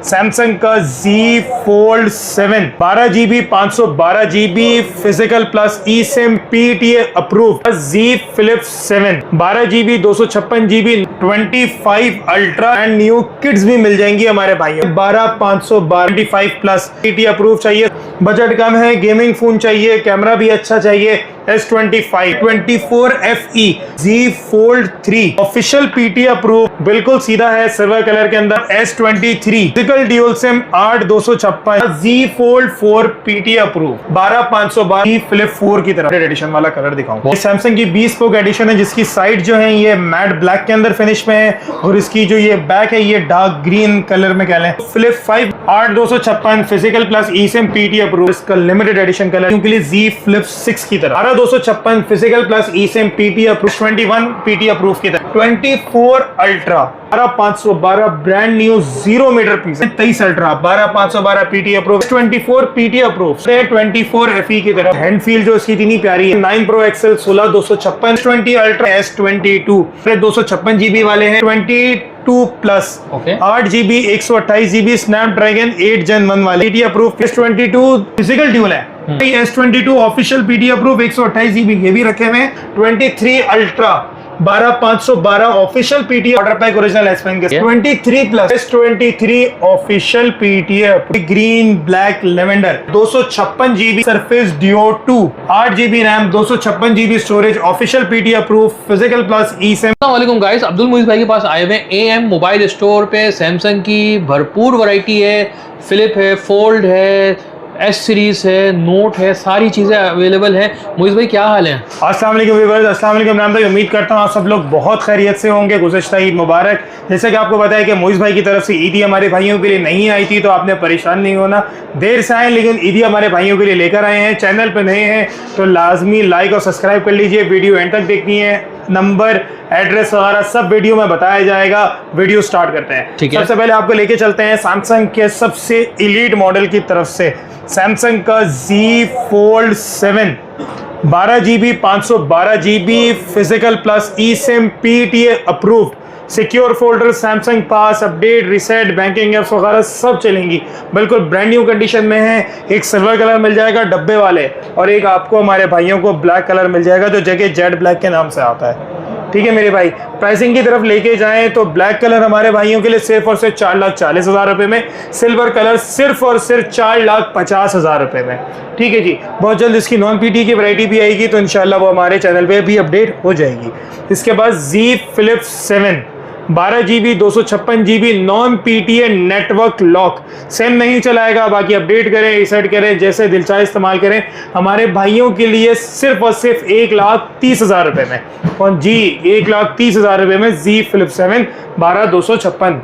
Samsung का Z Fold 7 12GB 512GB physical plus e SIM PTA approve. Z Flip 7 12GB 256GB 25 ultra and new kids भी मिल जाएंगी हमारे भाइयों। 12512 25 plus PTA approve चाहिए, budget कम है, gaming phone चाहिए, camera भी अच्छा चाहिए। S25 24FE Z Fold 3 official PTA approve, बिल्कुल सीधा है, सिल्वर कलर के अंदर। S23 physical dual SIM 8256 Z Fold 4 PTA approve 12512 flip 4 की तरह एडिशन वाला कलर दिखाऊंगा। सैमसंग की 20 स्पोक एडिशन है जिसकी साइड जो है ये मैट ब्लैक के अंदर फिनिश में है और इसकी जो ये बैक है ये डार्क ग्रीन कलर में कह लें। Flip 5 8256 physical plus e SIM PTA approve, इसका लिमिटेड एडिशन कलर के लिए Z Flip 6 की तरह। 256 physical plus e SIM PTA approve 21 PTA approve की तरह। 24 ultra 12512 brand new 0 metre piece. 23 ultra 12512 PTA approve. 24 PTA approve 24 FE की तरह। Hand feel जो इसकी इतनी प्यारी है। 9 Pro XL 16 256 20 ultra S22 256GB वाले हैं। 22 plus 8GB 128GB Snapdragon 8 Gen 1 वाले PTA approve. S22 physical dual है। S22 official PTA approve 128GB ये भी रखे हुए हैं। 23 ultra 12512 official PTA order pack original S pen के। 23 plus S23 official PTA green black lavender 256GB surface duo 2 8GB RAM 256GB storage official PTA approve physical plus e SIM. अस्सलाम वालेकुम guys, Abdul Muizz भाई के पास आए हुए AM मोबाइल स्टोर पे Samsung की भरपूर वैरायटी है। फ्लिप है, फोल्ड है, S सीरीज है, नोट है, सारी चीज़ें अवेलेबल हैं। मुइज़ भाई क्या हाल है? अस्सलाम वालेकुम व्यूअर्स, अस्सलाम वालेकुम इमरान भाई, उम्मीद करता हूँ आप सब लोग बहुत खैरियत से होंगे। गुज़श्ता ईद मुबारक। जैसे कि आपको पता है कि मुइज़ भाई की तरफ से ईदी हमारे भाइयों के लिए नहीं आई थी, तो आपने परेशान नहीं होना, देर से आए लेकिन ईदी हमारे भाइयों के लिए लेकर आए हैं। चैनल पर नए हैं तो लाजमी लाइक और सब्सक्राइब कर लीजिए। वीडियो एंड तक देखनी है, नंबर एड्रेस वगैरह सब वीडियो में बताया जाएगा। वीडियो स्टार्ट करते हैं। सबसे पहले आपको लेके चलते हैं सैमसंग के सबसे एलीट मॉडल की तरफ से। सैमसंग का Z Fold 7 12GB 512GB physical plus e SIM PTA approved, secure folder, Samsung pass, update, reset, banking apps वगैरह सब चलेंगी। बिल्कुल ब्रांड न्यू कंडीशन में है। एक सिल्वर कलर मिल जाएगा डब्बे वाले और एक आपको हमारे भाइयों को ब्लैक कलर मिल जाएगा जो जगह जेड ब्लैक के नाम से आता है। ठीक है मेरे भाई, प्राइसिंग की तरफ लेके जाएं तो ब्लैक कलर हमारे भाइयों के लिए सिर्फ और सिर्फ 4,40,000 रुपए में, सिल्वर कलर सिर्फ और सिर्फ 4,50,000 रुपए में। ठीक है जी, बहुत जल्द इसकी नॉन PTA की वैरायटी भी आएगी तो इंशाल्लाह वो हमारे चैनल पे भी अपडेट हो जाएगी। इसके बाद Z Flip 7 12GB 256GB non PTA network lock, SIM नहीं चलाएगा, बाकी अपडेट करें, रीसेट करें, जैसे दिल चाहे इस्तेमाल करें। हमारे भाइयों के लिए सिर्फ और सिर्फ 1,30,000 रुपए में। और जी 1,30,000 रुपए में Z Flip 7 12256।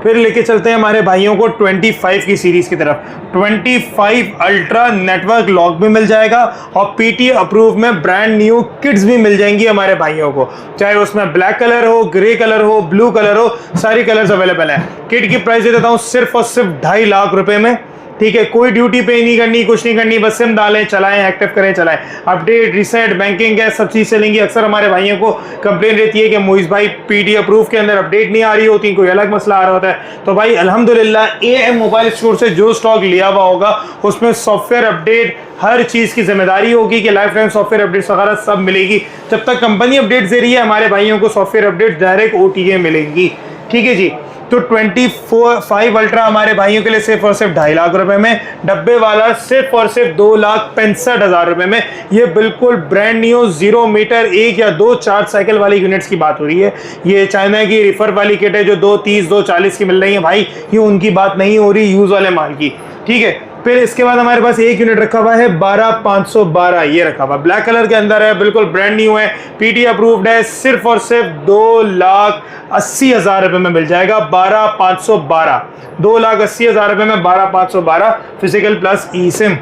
फिर लेके चलते हैं हमारे भाइयों को 25 की सीरीज की तरफ। 25 अल्ट्रा नेटवर्क लॉक भी मिल जाएगा और PTA अप्रूव में ब्रांड न्यू किड्स भी मिल जाएंगी हमारे भाइयों को, चाहे उसमें ब्लैक कलर हो, ग्रे कलर हो, ब्लू कलर हो, सारी कलर्स अवेलेबल है। किड की प्राइस दे देता हूँ सिर्फ और सिर्फ 2.5 लाख रुपए में। ठीक है, कोई ड्यूटी पे नहीं करनी, कुछ नहीं करनी, बस सिम डालें, चलाएं, एक्टिव करें, चलाएं। अपडेट, रीसेट, बैंकिंग है, सब चीज़ चलेंगी। अक्सर हमारे भाइयों को कंप्लेन रहती है कि मुइज़ भाई PTA अप्रूव के अंदर अपडेट नहीं आ रही होती, कोई अलग मसला आ रहा होता है। तो भाई अल्हम्दुलिल्लाह AM मोबाइल स्टोर से जो स्टॉक लिया हुआ होगा उसमें सॉफ्टवेयर अपडेट हर चीज़ की जिम्मेदारी होगी कि लाइफ टाइम सॉफ्टवेयर अपडेट्स वगैरह सब मिलेगी। जब तक कंपनी अपडेट दे रही है हमारे भाइयों को सॉफ्टवेयर अपडेट डायरेक्ट OTA मिलेंगी। ठीक है जी, तो 25 अल्ट्रा हमारे भाइयों के लिए सिर्फ और सिर्फ 2.5 लाख रुपए में, डब्बे वाला सिर्फ और सिर्फ 2,65,000 रुपए में। ये बिल्कुल ब्रांड न्यू 0 मीटर 1 या 2 चार्ज साइकिल वाली यूनिट्स की बात हो रही है। ये चाइना की रिफर वाली किट है जो 230 240 की मिल रही है भाई, ये उनकी बात नहीं हो रही, यूज वाले माल की। ठीक है, फिर इसके बाद हमारे पास एक यूनिट रखा हुआ है 12512, ये रखा हुआ ब्लैक कलर के अंदर है, बिल्कुल ब्रांड न्यू है, PTA अप्रूव्ड है, सिर्फ और सिर्फ 2,80,000 रुपए में मिल जाएगा। 12512 2,80,000 रुपए में 12512 फिजिकल प्लस ई सिम।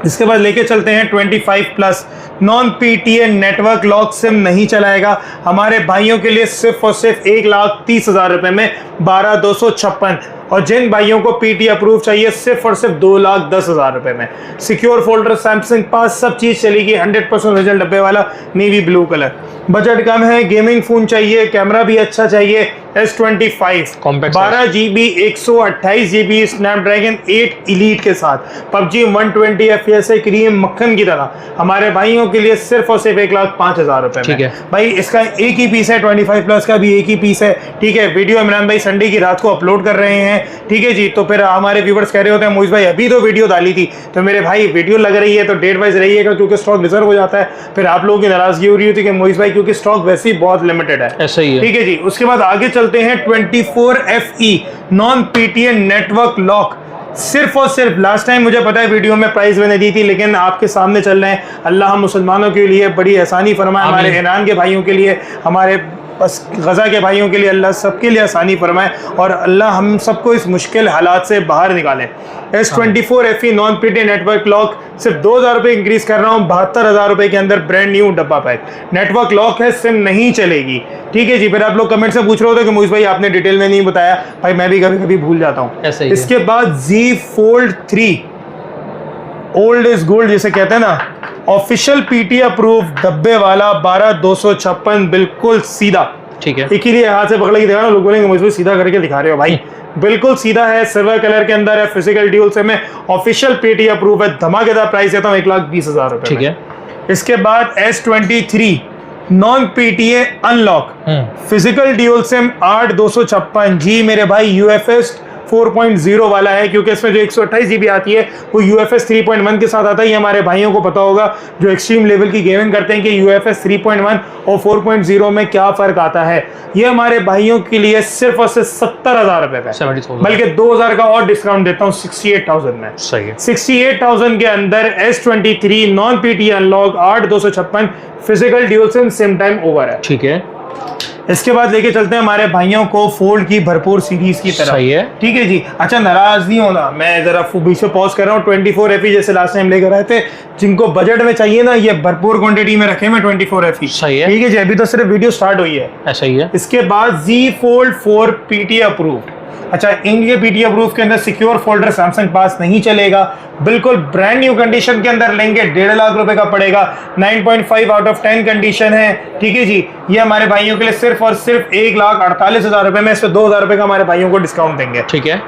इसके बाद लेके चलते हैं 25 plus. Non PTA network lock SIM नहीं चलाएगा। हमारे भाइयों के लिए सिर्फ और सिर्फ 1,30,000 रुपए में 12,256। और जिन भाइयों को पीटी अप्रूव चाहिए सिर्फ और सिर्फ 2,10,000 रुपए में। सिक्योर फोल्डर, सैमसंग पास, सब चीज चलेगी। 100% रिजल्ट डब्बे वाला नेवी ब्लू कलर। बजट कम है, गेमिंग फोन चाहिए, कैमरा भी अच्छा चाहिए। S25 12 GB 128 GB Snapdragon 8 elite के साथ PUBG 120 FPS क्रीम मक्खन की तरह हमारे भाइयों के लिए सिर्फ और सिर्फ 1,05,000 रुपए में। भाई इसका एक ही पीस है, 25 प्लस का भी एक ही पीस है। ठीक है, वीडियो इमरान भाई संडे की रात को अपलोड कर रहे हैं। ठीक है जी, तो फिर हमारे व्यूवर्स कह रहे होते हैं मोइज भाई अभी तो वीडियो डाली थी। तो मेरे भाई वीडियो लग रही है तो डेट वाइज रहिएगा, क्योंकि स्टॉक रिजर्व हो जाता है। फिर आप लोगों की नाराजगी हो रही होती है कि मोइज भाई क्योंकि स्टॉक वैसे ही बहुत लिमिटेड है। ऐसा ही है। ठीक है जी, उसके बाद आगे चलते हैं 24FE non PTA network lock. सिर्फ और सिर्फ लास्ट टाइम मुझे पता है वीडियो में प्राइस मैंने दी थी, लेकिन आपके सामने चल रहे हैं। अल्लाह हम मुसलमानों के लिए बड़ी आसानी फरमाए, हमारे ईरान के भाइयों के लिए, हमारे बस गज़ा के भाइयों के लिए अल्लाह सबके लिए आसानी फरमाए और अल्लाह हम सबको इस मुश्किल हालात से बाहर निकाले। S24FE non PTA network lock सिर्फ 2,000 रुपये इंक्रीज कर रहा हूँ, 72,000 रुपये के अंदर ब्रांड न्यू डब्बा पैक। नेटवर्क लॉक है, सिम नहीं चलेगी। ठीक है जी, फिर आप लोग कमेंट से पूछ रहे होते कि मोइज भाई आपने डिटेल में नहीं बताया। भाई मैं भी कभी कभी भूल जाता हूँ। इसके बाद Z Fold 3 old is gold जिसे कहते हैं ना, ऑफिशियल पीटी अप्रूव डब्बे वाला 12,256 बिल्कुल सीधा। ठीक है, एक ही लिए हाथ से पकड़ के दिखा ना, लोग बोलेंगे मुझे सीधा करके दिखा रहे हो भाई। बिल्कुल सीधा है, सिल्वर कलर के अंदर है, फिजिकल ड्यूल सिम है, ऑफिशियल पीटी अप्रूव है। धमाकेदार प्राइस देता हूँ 1,20,000 रुपए। ठीक है, इसके बाद S23 non PTA unlock physical dual SIM 8,256 जी मेरे भाई। UFS 4.0 वाला है, क्योंकि इसमें जो 128 GB आती है वो UFS 3.1 के साथ आता है। ये हमारे भाइयों को पता होगा जो एक्सट्रीम लेवल की गेमिंग करते हैं कि UFS 3.1 और 4.0 में क्या फर्क आता है। ये हमारे भाइयों के लिए सिर्फ और सिर्फ 70,000 रुपए का, बल्कि 2,000 का और डिस्काउंट देता हूँ 68,000 में। सही है, 68,000 के अंदर S23 non PT unlock 8,256 physical dual SIM, SIM time over है। ठीक है, इसके बाद लेके चलते हैं हमारे भाइयों को फोल्ड की भरपूर सीरीज की तरफ। सही है, ठीक है जी। अच्छा, नाराज नहीं होना, मैं जरा बीच में पॉज कर रहा हूँ। 24FE जैसे लास्ट टाइम लेकर आए थे, जिनको बजट में चाहिए ना, ये भरपूर क्वांटिटी में रखे मैं 24FE। सही है, ठीक है जी। अभी तो सिर्फ वीडियो स्टार्ट हुई है। ऐसा ही है। इसके बाद Z Fold 4 पीटी अप्रूव्ड। अच्छा, इनके पीटी अप्रूव के अंदर सिक्योर फोल्डर सैमसंग पास नहीं चलेगा। बिल्कुल ब्रांड न्यू कंडीशन के अंदर लेंगे, 1.5 लाख रुपए का पड़ेगा। 9.5 आउट ऑफ 10 कंडीशन है। ठीक है जी, ये हमारे भाइयों के लिए सिर्फ और सिर्फ 1,48,000 रुपए में, इससे 2,000 रुपए का हमारे भाइयों को डिस्काउंट देंगे। ठीक है,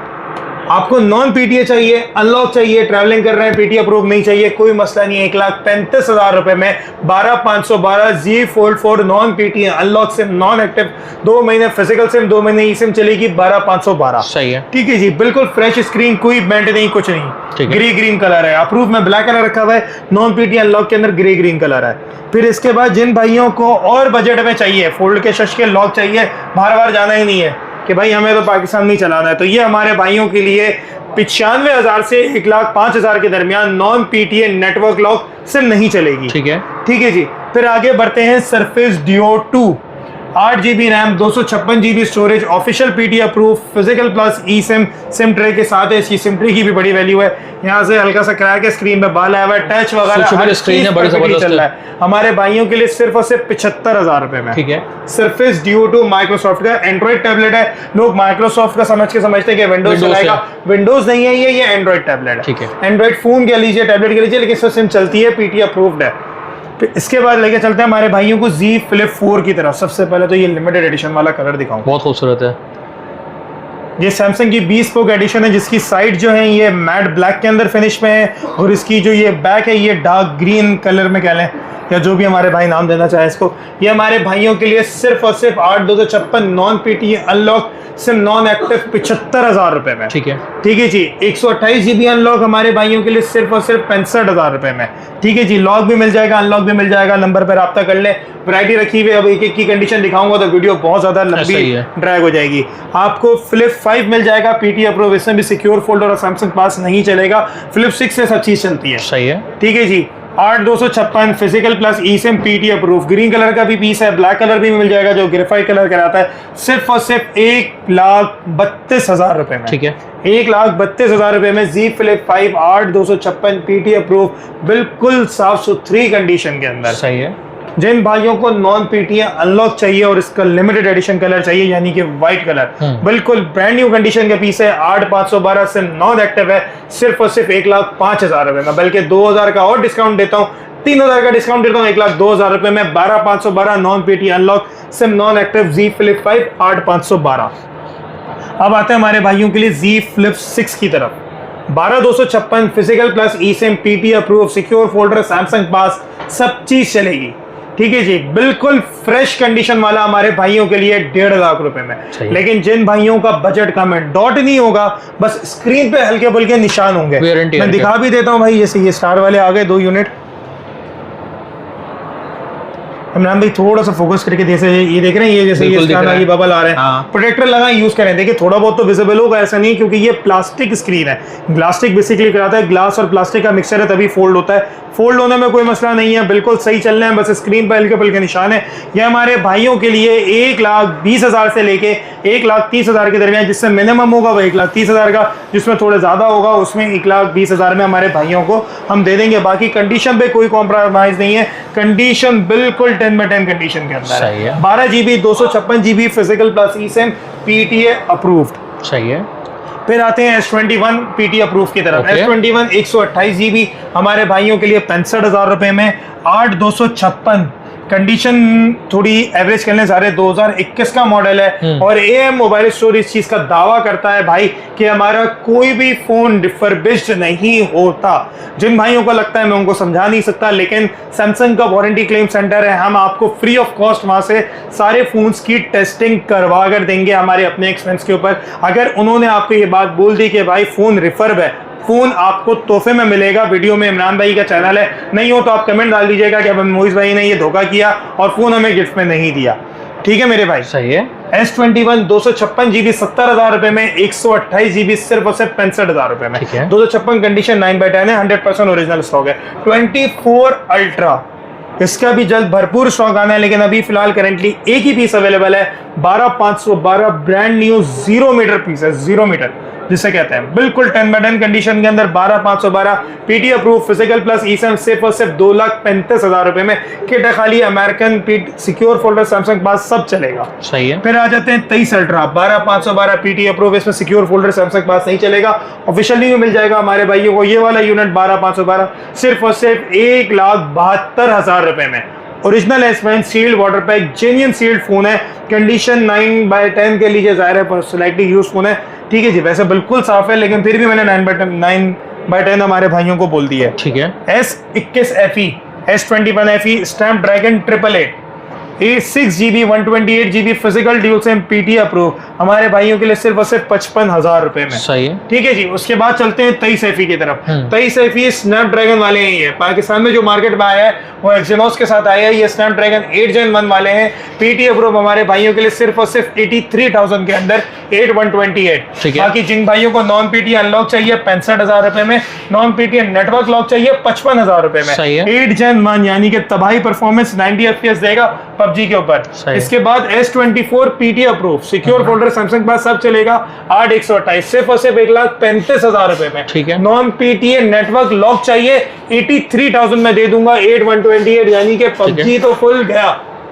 आपको नॉन पीटीए चाहिए, अनलॉक चाहिए, ट्रैवलिंग कर रहे हैं, पीटी अप्रूव नहीं चाहिए, कोई मसला नहीं है। 1,35,000 रुपए में 12,512 Z Fold 4 non PTA unlock SIM, non active, 2 महीने फिजिकल सिम, 2 महीने ई सिम चलेगी, 12,512। सही है, ठीक है जी। बिल्कुल फ्रेश स्क्रीन, कोई बेंट नहीं, कुछ नहीं, ग्रे ग्रीन कलर है। अप्रूव में ब्लैक कलर रखा हुआ है, नॉन पीटीए अनलॉक के अंदर ग्रे ग्रीन कलर है। फिर इसके बाद जिन भाइयों को और बजट में चाहिए, फोल्ड के शश के लॉक चाहिए, बार बार जाना ही नहीं है कि भाई हमें तो पाकिस्तान में चलाना है, तो ये हमारे भाइयों के लिए 95,000 से 1,05,000 के दरमियान non PTA network lock SIM नहीं चलेगी। ठीक है जी। फिर आगे बढ़ते हैं surface duo 2 8 GB RAM, 256 GB storage, official PT approve, physical plus e SIM, SIM tray के साथ है। इसकी सिम ट्रे की भी बड़ी वैल्यू है। यहाँ से हल्का सा क्रैक है, स्क्रीन में बाल आया हुआ है, टच वगैरह स्क्रीन है, बड़ी जबरदस्त चल रहा है। हमारे भाइयों के लिए सिर्फ और सिर्फ 75,000 रुपए में। ठीक है, सरफेस डियो 2 माइक्रोसॉफ्ट का एंड्रॉइड टैबलेट है। लोग माइक्रोसॉफ्ट का समझते हैं कि विंडोज चलाएगा, विंडोज नहीं है, ये एंड्रॉइड टैबलेट है। ठीक है, एंड्रॉइड फोन कह लीजिए, टैबलेट कह लीजिए, लेकिन इसमें सिम चलती है, पीटी अप्रूव्ड है। फिर इसके बाद लेके चलते हैं हमारे भाइयों को Z Flip 4 की तरफ। सबसे पहले तो ये लिमिटेड एडिशन वाला कलर दिखाऊं, बहुत खूबसूरत है। ये सैमसंग की bespoke एडिशन है, जिसकी साइड जो है ये मैट ब्लैक के अंदर फिनिश में है, और इसकी जो ये बैक है ये डार्क ग्रीन कलर में कह लें, या जो भी हमारे भाई नाम देना चाहे इसको। ये हमारे भाइयों के लिए सिर्फ और सिर्फ 8,256 non PT unlock SIM, non active, 75,000 रुपए में। ठीक है जी। 128 GB अनलॉक हमारे भाइयों के लिए सिर्फ और सिर्फ 65,000 रुपए में। ठीक है जी, लॉक भी मिल जाएगा, अनलॉक भी मिल जाएगा। नंबर पर रब्ता कर ले, वैरायटी रखी हुई है। अब एक एक की कंडीशन दिखाऊंगा तो वीडियो बहुत ज्यादा लंबी ड्रैग हो जाएगी। आपको फ्लिप 5 मिल जाएगा, पीटी अप्रूव, इसमें भी सिक्योर फोल्डर और सैमसंग पास नहीं चलेगा। फ्लिप 6 से सब चीज चलती है। सही है, ठीक है जी। 8256 physical plus eSIM PT approve, green colour का भी पीस है, ब्लैक कलर भी मिल जाएगा जो ग्रेफाइट कलर कहलाता है, सिर्फ और सिर्फ 1,32,000 रुपए में। ठीक है, 1,32,000 रुपए में Z Flip 5 8256 PT अप्रूव, बिल्कुल साफ सुथरी कंडीशन के अंदर। सही है। जिन भाइयों को नॉन पीटी अनलॉक चाहिए और इसका लिमिटेड एडिशन कलर चाहिए यानी कि व्हाइट कलर, बिल्कुल ब्रांड न्यू कंडीशन के पीस है, 8,512 से नॉन एक्टिव है, सिर्फ और सिर्फ 1,05,000 रुपए में, बल्कि 2,000 का और डिस्काउंट देता हूँ, 3,000 का डिस्काउंट देता हूँ, 1,02,000 रुपए में 12,512 non PT unlock SIM non active Z Flip 5 8,512। अब आते हैं हमारे भाइयों के लिए Z Flip 6 की तरफ। 12,256 physical plus eSIM PT approve, secure folder, Samsung pass, सब चीज चलेगी। ठीक है जी, बिल्कुल फ्रेश कंडीशन वाला हमारे भाइयों के लिए 1.5 लाख रुपए में। लेकिन जिन भाइयों का बजट कम है, डॉट नहीं होगा, बस स्क्रीन पे हल्के फुल्के निशान होंगे, मैं दिखा भी देता हूं भाई। जैसे ये स्टार वाले आ गए 2 यूनिट, इमरान भाई थोड़ा सा फोकस करके जैसे ये देख रहे हैं, ये जैसे ये स्टार बबल आ रहे हैं, प्रोटेक्टर लगाएं, यूज करें। देखिए थोड़ा बहुत तो विजिबल होगा, ऐसा नहीं, क्योंकि ये प्लास्टिक स्क्रीन है। ग्लास्टिक बेसिकली कराता है, ग्लास और प्लास्टिक का मिक्सचर है, तभी फोल्ड होता है। फोल्ड होने में कोई मसला नहीं है, बिल्कुल सही चल रहे हैं, बस स्क्रीन पर हल्के फुल्के निशान है। ये हमारे भाइयों के लिए 1,20,000 से लेके 1,30,000 के दरमियान, जिससे मिनिमम होगा वो 1,30,000 का, जिसमें थोड़े ज्यादा होगा उसमें 1,20,000 में हमारे भाइयों को हम दे देंगे। बाकी कंडीशन पे कोई कॉम्प्रोमाइज नहीं है, कंडीशन बिल्कुल 10/10 कंडीशन के अंदर है। 12 GB 256 GB physical plus eSIM PTA approved. सही है। फिर आते हैं S21 PT अप्रूव की तरफ। S21 128 GB हमारे भाइयों के लिए 65,000 रुपए में, 8,256 कंडीशन थोड़ी एवरेज करने जा रहे, 2021 का मॉडल है। और AM मोबाइल स्टोर इस चीज का दावा करता है भाई कि हमारा कोई भी फोन रिफर्बिश्ड नहीं होता। जिन भाइयों को लगता है मैं उनको समझा नहीं सकता, लेकिन सैमसंग का वारंटी क्लेम सेंटर है, हम आपको फ्री ऑफ कॉस्ट वहां से सारे फोन्स की टेस्टिंग करवा कर देंगे हमारे अपने एक्सपेंस के ऊपर। अगर उन्होंने आपको ये बात बोल दी कि भाई फोन रिफर्ब है, फोन आपको तोहफे में मिलेगा, वीडियो में इमरान भाई का चैनल है, नहीं हो तो आप कमेंट डाल दीजिएगा कि अब मोइज भाई ने ये धोखा किया और फोन हमें गिफ्ट में नहीं दिया। ठीक है मेरे भाई, सही है। S21 256 GB 70,000 रुपए में, 128 GB सिर्फ और सिर्फ 65,000 रुपए में। 256 कंडीशन 9/10 है, 100% ओरिजिनल स्टॉक है। 24 अल्ट्रा इसका भी जल्द भरपूर स्टॉक आना है, लेकिन अभी फिलहाल करेंटली एक ही पीस अवेलेबल है। 12,512 ब्रांड न्यू 0 मीटर पीस है, 0 मीटर जिसे कहते हैं, बिल्कुल 10/10 कंडीशन के अंदर। 12,512 PT approve, physical plus eSIM सिर्फ और सिर्फ 2,35,000 रुपए में। किट है खाली, अमेरिकन पीट, सिक्योर फोल्डर, सैमसंग पास, सब चलेगा। सही है। फिर आ जाते हैं 23 अल्ट्रा, 12,512 PT अप्रूव, इसमें सिक्योर फोल्डर, सैमसंग पास नहीं चलेगा, ऑफिशियली मिल जाएगा हमारे भाइयों को। ये वाला यूनिट 12,512 सिर्फ और सिर्फ 1,72,000 रुपए में। Original S pen sealed water pack, genuine sealed phone है, कंडीशन 9/10 के लिए जाहिर है, स्लाइटली यूज फोन है। ठीक है जी, वैसे बिल्कुल साफ है, लेकिन फिर भी मैंने 9/10 हमारे भाइयों को बोल दी है। ठीक है। S21 FE, S21 FE Snapdragon 888, 6 GB 128 GB physical dual SIM PT approve, हमारे भाइयों के लिए सिर्फ और सिर्फ 55,000 रुपए में। सही है। ठीक है जी, उसके बाद चलते हैं 23 FE की तरफ। 23 FE स्नैपड्रैगन वाले ही है, पाकिस्तान में जो मार्केट में आया है वो एक्सिनोस के साथ आया है। ये स्नैपड्रैगन 8 Gen 1 वाले हैं, PT अप्रूव, हमारे भाइयों के लिए सिर्फ और सिर्फ 83,000 के अंदर, 8,128। बाकी जिन भाइयों को नॉन PT अनलॉक चाहिए 65,000 रुपए में, नॉन PT नेटवर्क लॉक चाहिए 55,000 रुपए में। 8 Gen 1 यानी कि तबाही परफॉर्मेंस 90 FPS देगा PUBG के ऊपर। इसके बाद S24 PT approve, secure folder, Samsung pass, सब चलेगा, 8,128 सिर्फ और सिर्फ 1,35,000 रुपए में। ठीक है। नॉन PT नेटवर्क लॉक चाहिए 83,000 में दे दूंगा, 8,128 यानी कि PUBG तो फुल गया।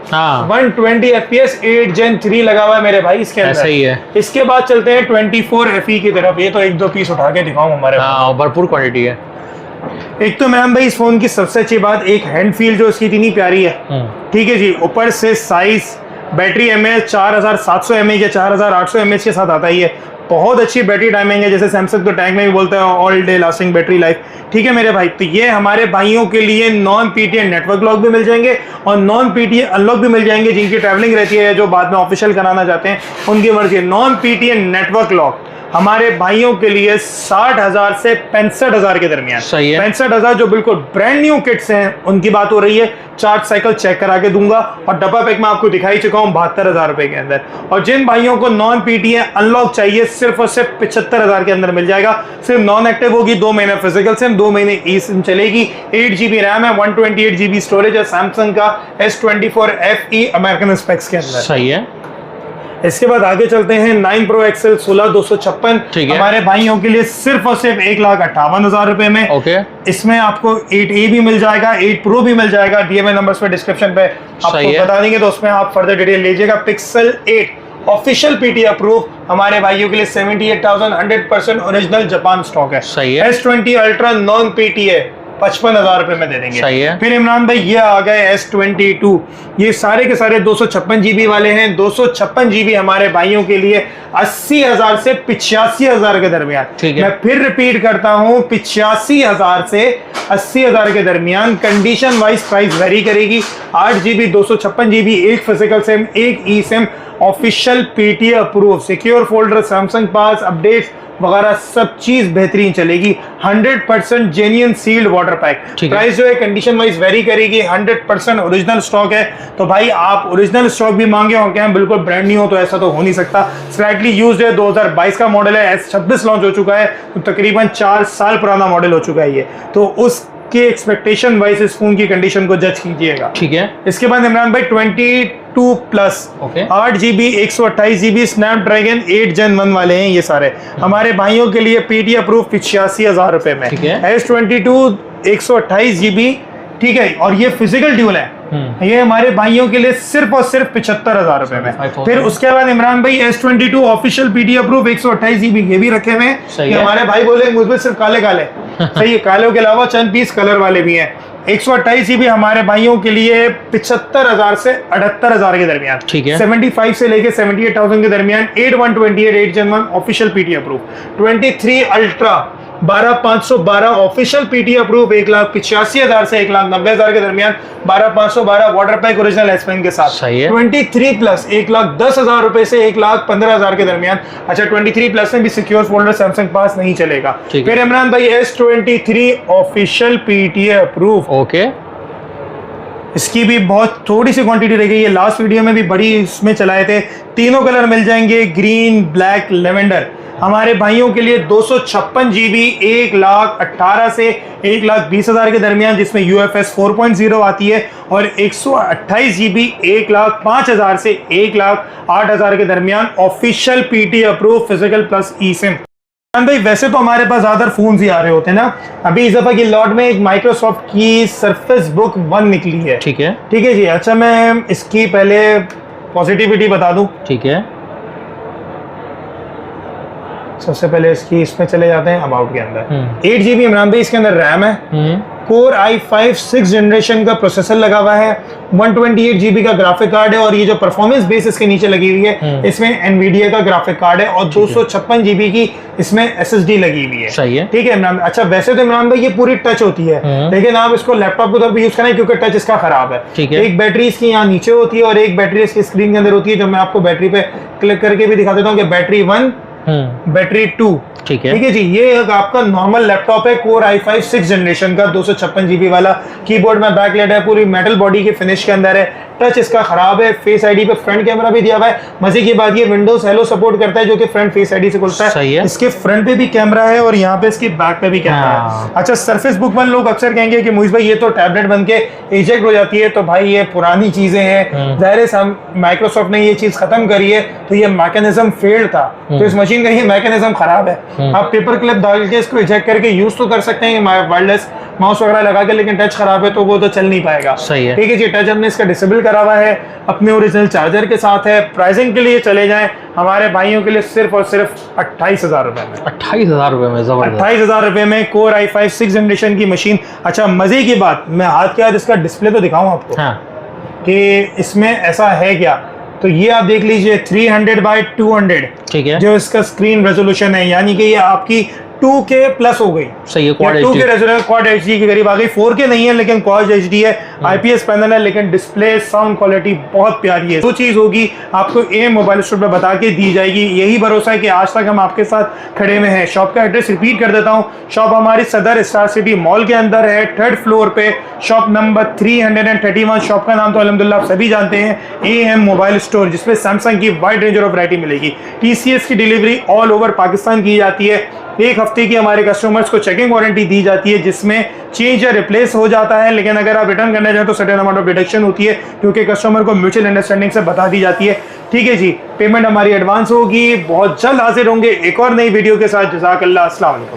120 FPS 8 Gen 3 लगा हुआ है मेरे भाई इसके अंदर। सही है। इसके बाद चलते हैं 24 FE की तरफ। ये तो 1-2 पीस उठा के दिखाऊं हमारे, भरपूर क्वांटिटी है। एक तो मैम भाई इस फोन की सबसे अच्छी बात, एक हैंड फील जो इसकी इतनी प्यारी है। ठीक है जी, ऊपर से साइज, बैटरी mAh 4,700 mAh या 4,800 mAh के साथ आता ही है। बहुत अच्छी बैटरी टाइमिंग है, जैसे सैमसंग तो टैग में भी बोलता है all day lasting battery life. ठीक है मेरे भाई, तो ये हमारे भाइयों के लिए नॉन PT नेटवर्क लॉक भी मिल जाएंगे और नॉन PT अनलॉक भी मिल जाएंगे, जिनकी ट्रैवलिंग रहती है, जो बाद में ऑफिशियल कराना चाहते हैं उनकी मर्जी। नॉन PT नेटवर्क लॉक हमारे भाइयों के लिए 60,000 से 65,000 के दरमियान। सही है। 65,000 जो बिल्कुल ब्रांड न्यू किट्स हैं उनकी बात हो रही है। चार्ज साइकिल चेक करा के दूंगा और डब्बा पैक में आपको दिखाई चुका हूँ 72,000 रुपए के अंदर। और जिन भाइयों को नॉन पीटीए अनलॉक चाहिए सिर्फ और सिर्फ 75,000 के अंदर मिल जाएगा। सिर्फ नॉन एक्टिव होगी, 2 महीने फिजिकल सिम, 2 महीने ई सिम चलेगी। 8 GB रैम है, 128 GB स्टोरेज है, सैमसंग का S24 FE अमेरिकन स्पेक्स के अंदर। सही है। इसके बाद आगे चलते हैं 9 Pro XL 16/256 ठीक है। हमारे भाइयों के लिए सिर्फ और सिर्फ 1,58,000 रुपए में। ओके। इसमें आपको 8A भी मिल जाएगा, 8 Pro भी मिल जाएगा। DMA नंबर्स पे डिस्क्रिप्शन पे आपको बता देंगे तो उसमें आप फर्दर डिटेल लीजिएगा। पिक्सल 8 ऑफिशियल पीटी अप्रूव हमारे भाइयों के लिए 78,000 100% ओरिजिनल जापान स्टॉक है। सही है। S20 अल्ट्रा नॉन पीटीए 55,000 रुपए में दे देंगे। सही है। फिर इमरान भाई ये आ गए S22, ये सारे के सारे 256 GB वाले हैं। 256 GB हमारे भाइयों के लिए 80,000 से 85,000 के दरमियान। ठीक है। मैं फिर रिपीट करता हूं, 85,000 से 80,000 के दरमियान। कंडीशन वाइज प्राइस वेरी करेगी। 8 GB 256 GB, एक फिजिकल सिम, एक e SIM, official PTA approve, secure folder, Samsung pass, updates वगैरह सब चीज बेहतरीन चलेगी। 100% genuine sealed water pack. Price जो है कंडीशन वाइज वेरी करेगी। 100% ओरिजिनल स्टॉक है। तो भाई आप ओरिजिनल स्टॉक भी मांगे हो क्या, बिल्कुल ब्रांड न्यू हो तो ऐसा तो हो नहीं सकता। स्लाइटली यूज्ड है, 2022 का मॉडल है। S26 लॉन्च हो चुका है तो तकरीबन 4 साल पुराना मॉडल हो चुका है ये। तो उसके एक्सपेक्टेशन वाइज इस फोन की कंडीशन को जज कीजिएगा। ठीक है। इसके बाद इमरान भाई 22+ 8 GB 128 GB स्नैपड्रैगन 8 Gen 1 वाले हैं ये सारे हमारे भाइयों के लिए पीटी अप्रूव 85,000 रुपए में। S22 128 GB, ठीक है, और ये फिजिकल ड्यूल है। ये हमारे भाइयों के लिए सिर्फ और सिर्फ 75,000 रुपए में। फिर उसके बाद इमरान भाई S22 official PT approve 128 GB ये भी रखे हुए हैं। हमारे भाई बोले मुझे सिर्फ काले काले सही है, कालों के अलावा चंद पीस कलर वाले भी हैं। 128 GB हमारे भाइयों के लिए 75,000 से 78,000 के दरमियान। ठीक है। 75 से लेके 78,000 के दरमियान। 8/128 8 Gen 1 official PT approve. 23 ultra 12,512 official PT approve 1,85,000 से 1,90,000 के दरमियान। 12,512 water pack original S pen के साथ। सही है। 23+ 1,10,000 रुपए से 1,15,000 के दरमियान। अच्छा 23+ में भी सिक्योर फोल्डर सैमसंग पास नहीं चलेगा। फिर इमरान भाई S23 official PT approve. Okay. इसकी भी बहुत थोड़ी सी क्वांटिटी रह गई है, लास्ट वीडियो में भी बड़ी इसमें चलाए थे। तीनों कलर मिल जाएंगे, ग्रीन, ब्लैक, लेवेंडर। हमारे भाइयों के लिए 256 GB 1,18,000 से 1,20,000 के दरमियान, जिसमें UFS 4.0 आती है। और 128 GB 1,05,000 से 1,08,000 के दरमियान official PT approve physical plus e SIM. भाई वैसे तो हमारे पास ज्यादा फोन ही आ रहे होते हैं ना, अभी इस दफा की लॉट में एक माइक्रोसॉफ्ट की सरफेस बुक 1 निकली है। ठीक है। ठीक है जी। अच्छा मैं इसकी पहले पॉजिटिविटी बता दूं। ठीक है। सबसे पहले इसकी इसमें चले जाते हैं अबाउट के अंदर। 8 GB इमरान भाई इसके अंदर रैम है। कोर i5 6th जनरेशन का प्रोसेसर लगा हुआ है। 128 GB का ग्राफिक कार्ड है। और ये जो परफॉर्मेंस बेस इसके नीचे लगी हुई है इसमें एनवीडिया का ग्राफिक कार्ड है। और 256 GB की इसमें SSD लगी हुई है। सही है। ठीक है इमरान। अच्छा वैसे तो इमरान भाई ये पूरी टच होती है, लेकिन आप इसको लैपटॉप के तौर पर यूज करें क्योंकि टच इसका खराब है। एक बैटरी इसकी यहाँ नीचे होती है और एक बैटरी इसकी स्क्रीन के अंदर होती है, जो मैं आपको बैटरी पे क्लिक करके भी दिखा देता हूँ कि बैटरी 1 बैटरी 2। ठीक है जी। ये आपका नॉर्मल लैपटॉप है, कोर i5 6th जनरेशन का 256 GB वाला। कीबोर्ड में बैकलाइट है, पूरी मेटल बॉडी के फिनिश के अंदर है। टच इसका खराब है। फेस आईडी पे फ्रंट कैमरा भी दिया हुआ है। मजे की बात ये विंडोज हेलो सपोर्ट करता है, जो कि फ्रंट फेस आईडी से खुलता है। सही है। इसके फ्रंट पे भी कैमरा है और यहाँ पे इसकी बैक पे भी कैमरा है। अच्छा सरफेस बुक 1 लोग अक्सर कहेंगे कि मुझे भाई ये तो टैबलेट बन के इजेक्ट हो जाती है, तो भाई ये पुरानी चीजें हैं। जाहिर है माइक्रोसॉफ्ट ने ये चीज खत्म करी है, तो ये मैकेनिज्म फेल्ड था, तो इस मशीन का ये मैकेनिज्म खराब है। आप पेपर क्लिप डाल के इसको इजेक्ट करके यूज तो कर सकते हैं वायरलेस माउस वगैरह लगा के, लेकिन टच खराब है तो वो तो चल नहीं पाएगा। सही है। ठीक है जी। टच हमने इसका डिसेबल करा हुआ है, अपने ओरिजिनल चार्जर के साथ है। प्राइसिंग के लिए चले जाएं हमारे भाइयों के लिए सिर्फ और सिर्फ 28,000 रुपए में। 28,000 रुपए में जबरदस्त। 28,000 रुपए में कोर i5 6th जनरेशन की मशीन। अच्छा मजे की बात, मैं हाथ के हाथ इसका डिस्प्ले तो दिखाऊं आपको कि इसमें ऐसा है क्या। तो ये आप देख लीजिए 300 by 200। ठीक है। जो इसका स्क्रीन रेजोल्यूशन है, यानी कि ये आपकी 2K प्लस हो गई। सही है, quad 2K HD। Resolution quad HD के करीब आ गई। 4K नहीं है लेकिन क्वाड HD है। IPS पैनल है लेकिन डिस्प्ले साउंड क्वालिटी बहुत प्यारी है। जो चीज़ होगी आपको AM मोबाइल स्टोर पे बता के दी जाएगी। यही भरोसा है कि आज तक हम आपके साथ खड़े में हैं। शॉप का एड्रेस रिपीट कर देता हूँ। शॉप हमारी सदर स्टार सिटी मॉल के अंदर है, 3rd फ्लोर पे, शॉप नंबर 331। शॉप का नाम तो अल्हम्दुलिल्लाह आप सभी जानते हैं, AM मोबाइल स्टोर, जिसमें सैमसंग की वाइड रेंज ऑफ वैरायटी मिलेगी। TCS की डिलीवरी ऑल ओवर पाकिस्तान की जाती है। 1 हफ्ते की हमारे कस्टमर्स को चेकिंग वारंटी दी जाती है, जिसमें चेंज या रिप्लेस हो जाता है, लेकिन अगर आप रिटर्न करना चाहें तो सर्टेन अमाउंट ऑफ डिडक्शन होती है, क्योंकि कस्टमर को म्यूचुअल अंडरस्टैंडिंग से बता दी जाती है। ठीक है जी, पेमेंट हमारी एडवांस होगी। बहुत जल्द हाजिर होंगे एक और नई वीडियो के साथ। जज़ाकल्लाह, अस्सलाम वालेकुम।